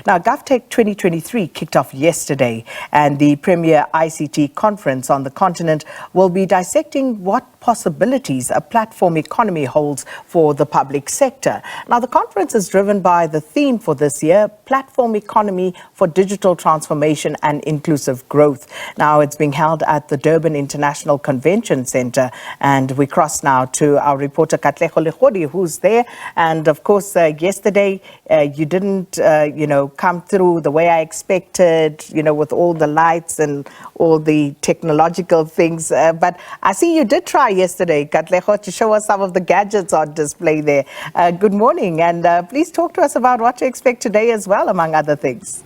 Now, GovTech 2023 kicked off yesterday, and the premier ICT conference on the continent will be dissecting what possibilities a platform economy holds for the public sector. Now, the conference is driven by the theme for this year, Platform Economy for Digital Transformation and Inclusive Growth. Now, it's being held at the Durban International Convention Centre, and we cross now to our reporter Katlego Legodi, who's there. And of course, yesterday you didn't, come through the way I expected, with all the lights and all the technological things. But I see you did try yesterday, Katlego, to show us some of the gadgets on display there. Good morning, and please talk to us about what to expect today as well, among other things.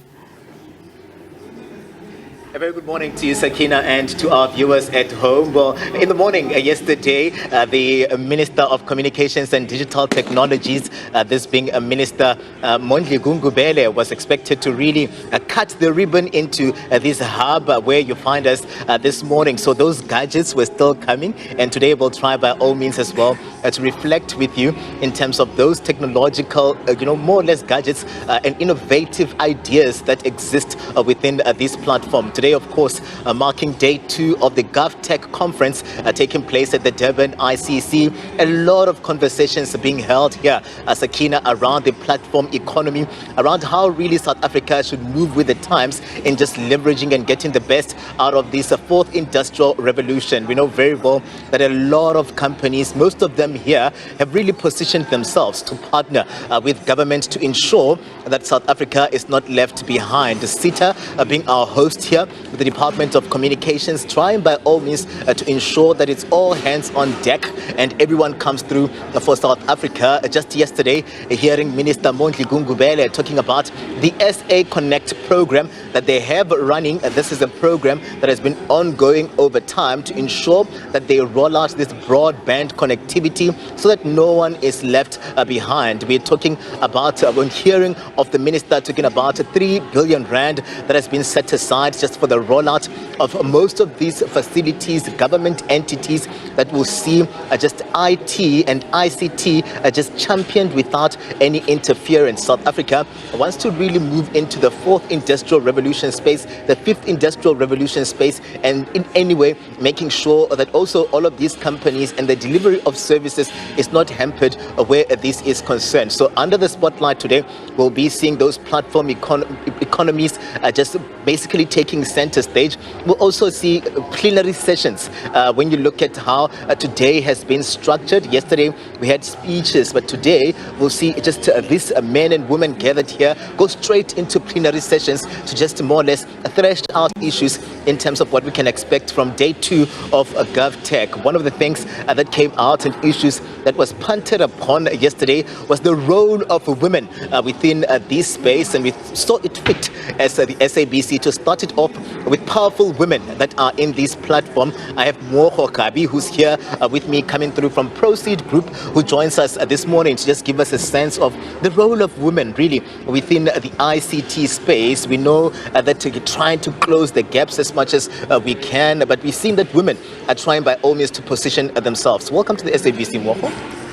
A very good morning to you, Sakina, and to our viewers at home. Well, in the morning yesterday, the Minister of Communications and Digital Technologies, this being Minister Mondli Gungubele, was expected to really cut the ribbon into this hub where you find us this morning. So those gadgets were still coming, and today we'll try by all means as well to reflect with you in terms of those technological, more or less gadgets and innovative ideas that exist within this platform. Today, of course, marking day 2 of the GovTech conference taking place at the Durban ICC. A lot of conversations are being held here, Sakina, around the platform economy, around how really South Africa should move with the times in just leveraging and getting the best out of this fourth industrial revolution. We know very well that a lot of companies, most of them here, have really positioned themselves to partner with government to ensure that South Africa is not left behind. The SITA being our host here, with the Department of Communications, trying by all means to ensure that it's all hands on deck and everyone comes through for South Africa. Just yesterday, hearing Minister Mondli Gungubele talking about the SA Connect program that they have running. This is a program that has been ongoing over time to ensure that they roll out this broadband connectivity so that no one is left behind. We're talking about, when hearing of the minister talking about 3 billion rand that has been set aside just for the rollout of most of these facilities, government entities that will see just IT and ICT just championed without any interference. South Africa wants to really move into the fourth industrial revolution space, the fifth industrial revolution space, and in any way making sure that also all of these companies and the delivery of services is not hampered where this is concerned. So under the spotlight today, we'll be seeing those platform economies just basically taking center stage. We'll also see plenary sessions when you look at how today has been structured. Yesterday we had speeches, but today we'll see just these men and women gathered here go straight into plenary sessions to just more or less thrash out issues in terms of what we can expect from day 2 of GovTech. One of the things that came out and issues that was punted upon yesterday was the role of women within this space, and we saw it fit as the SABC to start it off with powerful women that are in this platform. I have Moho Kabi, who's here with me, coming through from Proceed Group, who joins us this morning to just give us a sense of the role of women really within the ICT space. We know that we're trying to close the gaps as much as we can, but we've seen that women are trying by all means to position themselves. Welcome to the SABC Waffle.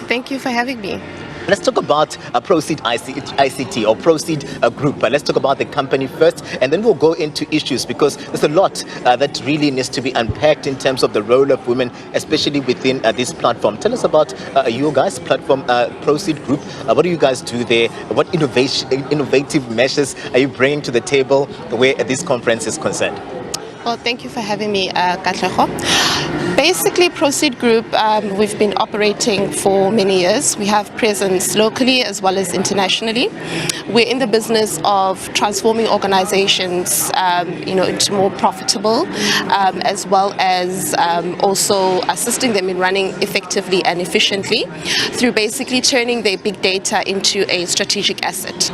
Thank you for having me. Let's talk about Proceed ICT or Proceed Group. Let's talk about the company first, and then we'll go into issues, because there's a lot that really needs to be unpacked in terms of the role of women, especially within this platform. Tell us about you guys, platform Proceed Group. What do you guys do there? What innovative measures are you bringing to the table where this conference is concerned? Well, thank you for having me, Katlego. Basically, Proceed Group, we've been operating for many years. We have presence locally as well as internationally. We're in the business of transforming organizations, into more profitable, as well as also assisting them in running effectively and efficiently through basically turning their big data into a strategic asset.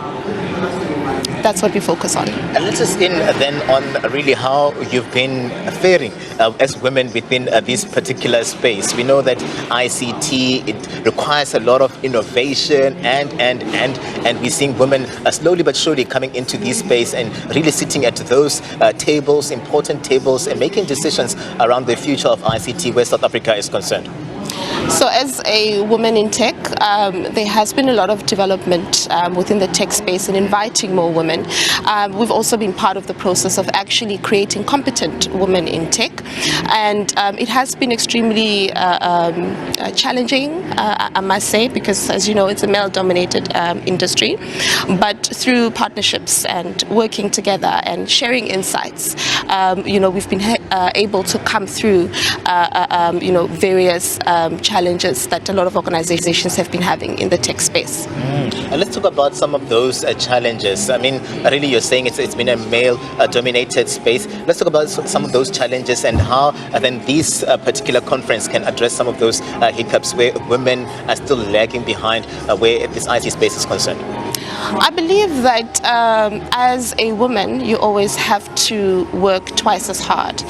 That's what we focus on. And let us in then on really how you've been faring as women within this particular space. We know that ICT, it requires a lot of innovation and we're seeing women slowly but surely coming into this space and really sitting at those tables, important tables, and making decisions around the future of ICT where South Africa is concerned. So as a woman in tech, there has been a lot of development within the tech space and inviting more women. We've also been part of the process of actually creating competent women in tech, and it has been extremely challenging, I must say, because as you know, it's a male-dominated industry. But through partnerships and working together and sharing insights, we've been able to come through various challenges that a lot of organizations have been having in the tech space. Let's talk about some of those challenges. I mean, really, you're saying it's been a male-dominated space. Let's talk about some of those challenges and how then this particular conference can address some of those hiccups where women are still lagging behind where this IT space is concerned. I believe that as a woman, you always have to work twice as hard.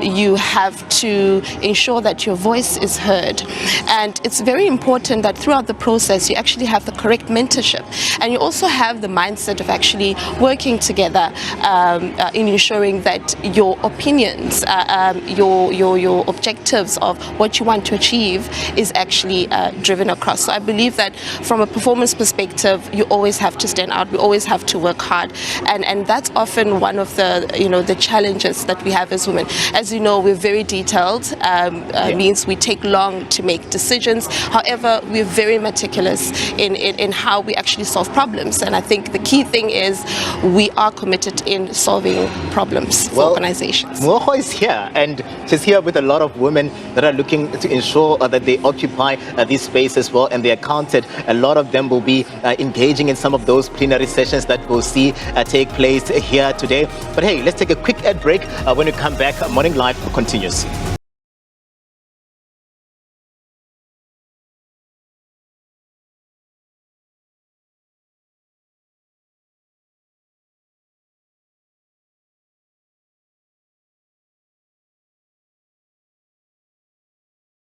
You have to ensure that your voice is heard. And it's very important that throughout the process, you actually have the correct mentorship. And you also have the mindset of actually working together in ensuring that your opinions, your objectives of what you want to achieve is actually driven across. So I believe that from a performance perspective, you always have to stand out. We always have to work hard, and that's often one of the challenges that we have as women. As you know, we're very detailed. Means we take long to make decisions. However, we're very meticulous in how we actually solve problems. And I think the key thing is we are committed in solving problems for organizations. Moho is here, and she's here with a lot of women that are looking to ensure that they occupy this space as well, and they are counted. A lot of them will be engaging in some of those plenary sessions that we'll see take place here today. But hey, let's take a quick ad break. When we come back, Morning Live continues.